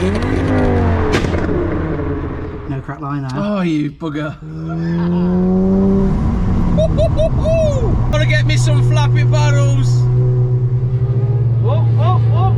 No crack line now. Oh, you bugger. Gotta get me some flappy paddles. Whoa, whoa, whoa.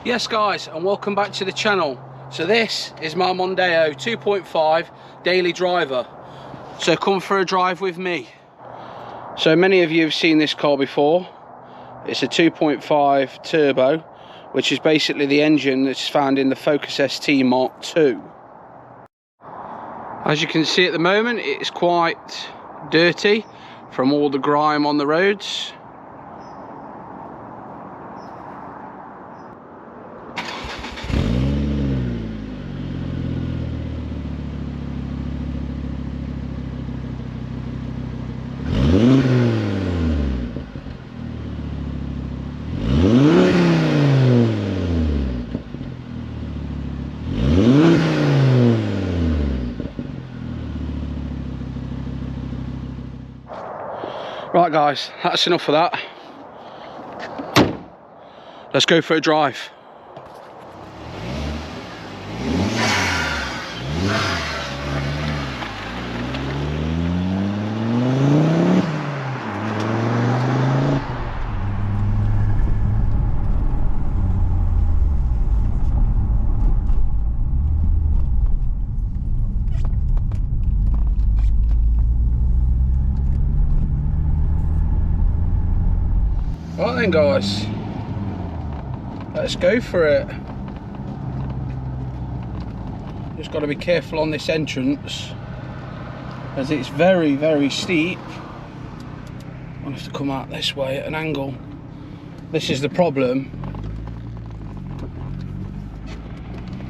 Yes guys, and welcome back to the channel. So this is my Mondeo 2.5 daily driver. So come for a drive with me. So many of you have seen this car before. It's a 2.5 turbo, which is basically the engine that's found in the Focus ST Mark II. As you can see at the moment, it's quite dirty from all the grime on the roads. Right guys, that's enough of that. Let's go for a drive. Right then guys, let's go for it. Just got to be careful on this entrance as it's very, very steep. I'll have to come out this way at an angle. This is the problem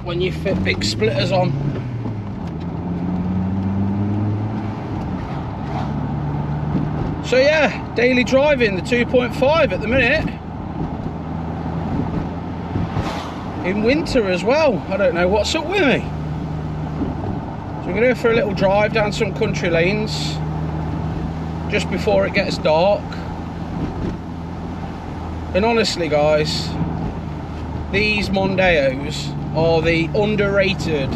when you fit big splitters on. So yeah, daily driving the 2.5 at the minute. In winter as well. I don't know what's up with me. So we're going to go for a little drive down some country lanes just before it gets dark. And honestly guys, these Mondeos are the underrated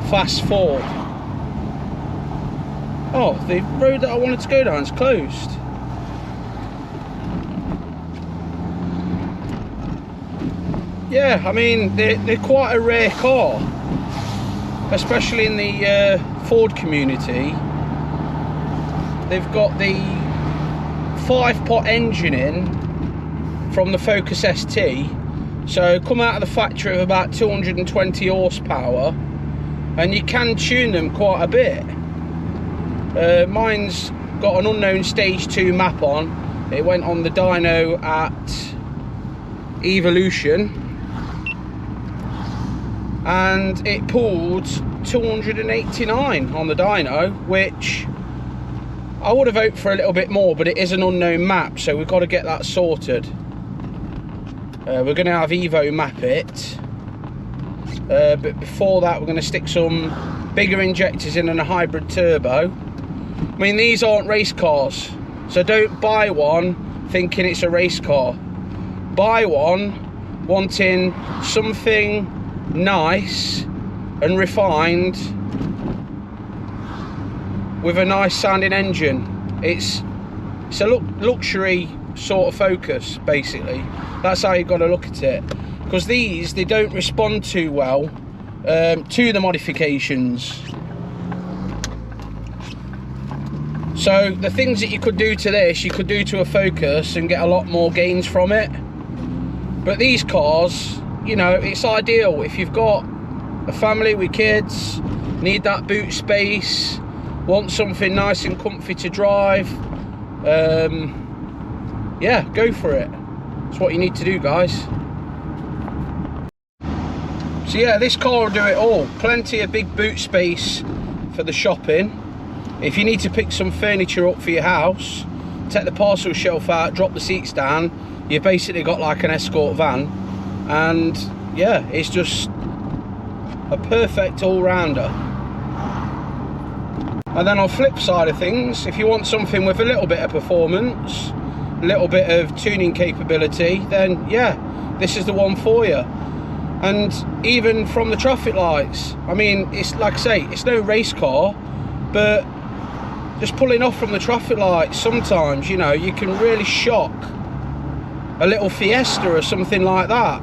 fast forward. Oh, the road that I wanted to go down is closed. Yeah, I mean, they're quite a rare car, especially in the Ford community. They've got the 5-pot engine in from the Focus ST, so come out of the factory of about 220 horsepower, and you can tune them quite a bit. Mine's got an unknown stage 2 map on. It went on the dyno at Evolution and it pulled 289 on the dyno, which I would have hoped for a little bit more, but it is an unknown map, so we've got to get that sorted. We're going to have Evo map it, but before that we're going to stick some bigger injectors in and a hybrid turbo. I mean, these aren't race cars, so don't buy one thinking it's a race car. Buy one wanting something nice and refined with a nice sounding engine. It's a luxury sort of Focus, basically. That's how you've got to look at it, because these, they don't respond too well to the modifications. So the things that you could do to this, you could do to a Focus and get a lot more gains from it. But these cars, you know, it's ideal if you've got a family with kids, need that boot space, want something nice and comfy to drive. Yeah, go for it. That's what you need to do, guys. So yeah, this car will do it all. Plenty of big boot space for the shopping. If you need to pick some furniture up for your house, take the parcel shelf out, drop the seats down, you've basically got like an escort van, and yeah, it's just a perfect all-rounder. And then on flip side of things, if you want something with a little bit of performance, a little bit of tuning capability, then yeah, this is the one for you. And even from the traffic lights, I mean, it's like I say, it's no race car, but just pulling off from the traffic lights, sometimes, you know, you can really shock a little Fiesta or something like that.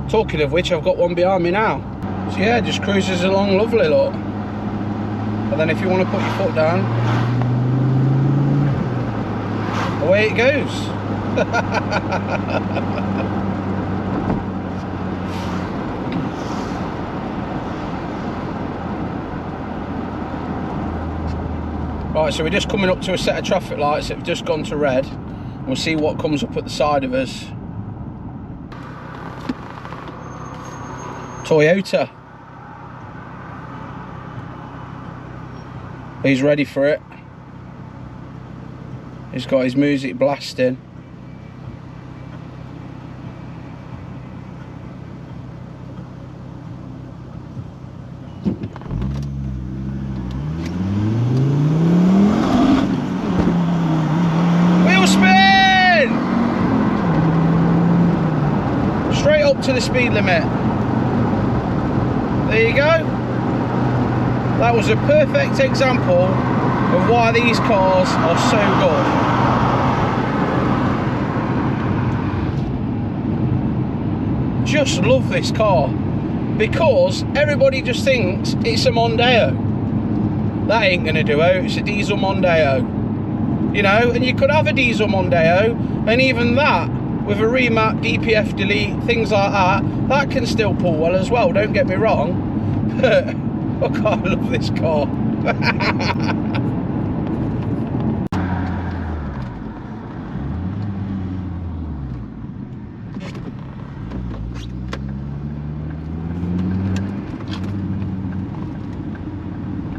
Talking of which, I've got one behind me now. So yeah, just cruises along lovely, look. And then if you want to put your foot down, away it goes. Right, so we're just coming up to a set of traffic lights that have just gone to red. We'll see what comes up at the side of us. Toyota. He's ready for it. He's got his music blasting. Wheel spin! Straight up to the speed limit. There you go. That was a perfect example of why these cars are so good. Just love this car, because everybody just thinks it's a Mondeo. That ain't gonna do it, it's a diesel Mondeo. You know, and you could have a diesel Mondeo, and even that, with a remap, DPF delete, things like that, that can still pull well as well, don't get me wrong. But oh God, I love this car.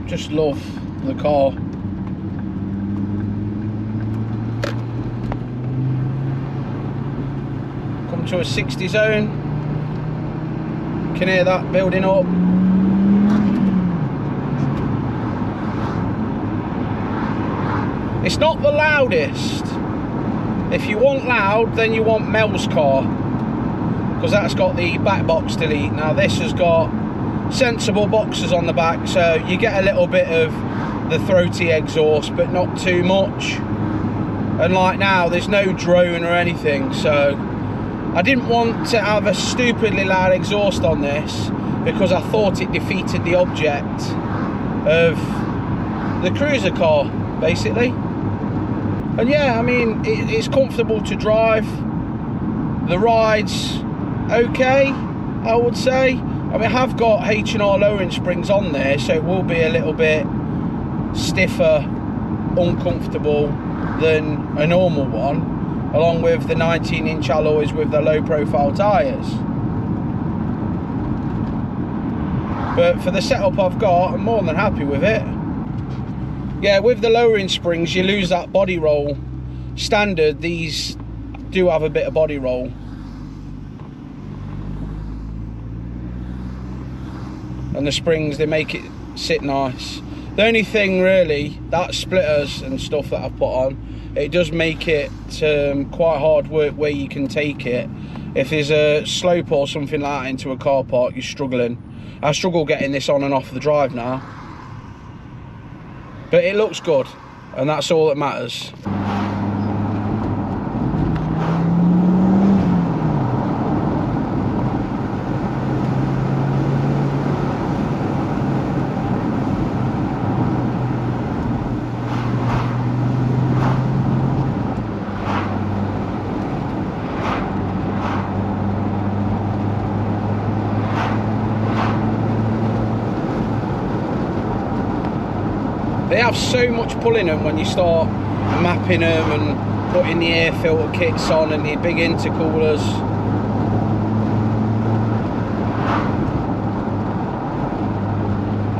Just love the car. Come to a 60 zone. You can hear that building up. It's not the loudest. If you want loud, then you want Mel's car, because that's got the back box delete. Now this has got sensible boxes on the back, so you get a little bit of the throaty exhaust, but not too much. And like now, there's no drone or anything, so I didn't want to have a stupidly loud exhaust on this, because I thought it defeated the object of the cruiser car, basically. And yeah, I mean, it's comfortable to drive. The ride's okay, I would say. I mean, I have got H&R lowering springs on there, so it will be a little bit stiffer, uncomfortable than a normal one, along with the 19-inch alloys with the low-profile tyres. But for the setup I've got, I'm more than happy with it. Yeah, with the lowering springs, you lose that body roll. Standard, these do have a bit of body roll. And the springs, they make it sit nice. The only thing really, that splitters and stuff that I've put on, it does make it quite hard work where you can take it. If there's a slope or something like that into a car park, you're struggling. I struggle getting this on and off the drive now. But it looks good, and that's all that matters. They have so much pull in them when you start mapping them and putting the air filter kits on and the big intercoolers.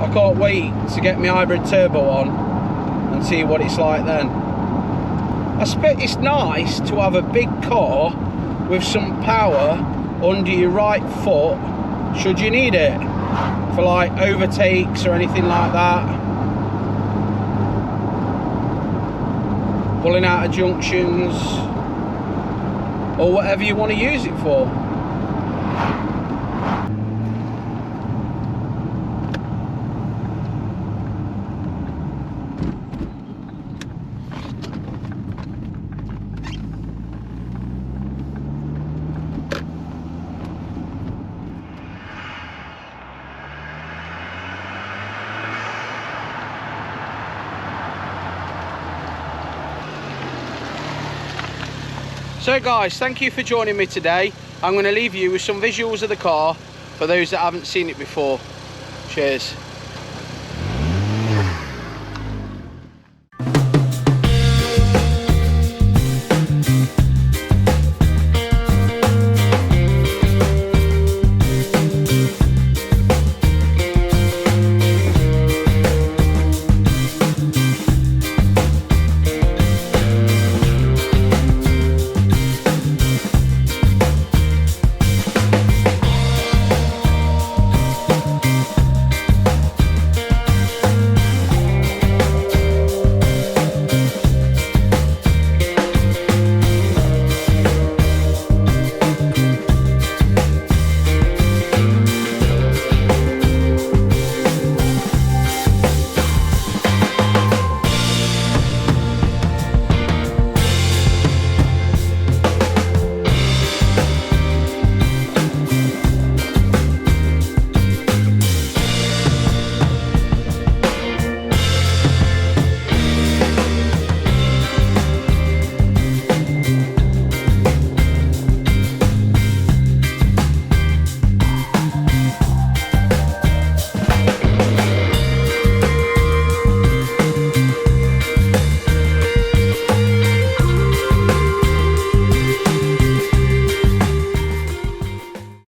I can't wait to get my hybrid turbo on and see what it's like then. It's nice to have a big car with some power under your right foot should you need it for like overtakes or anything like that, pulling out of junctions or whatever you want to use it for. So guys, thank you for joining me today. I'm going to leave you with some visuals of the car for those that haven't seen it before. Cheers.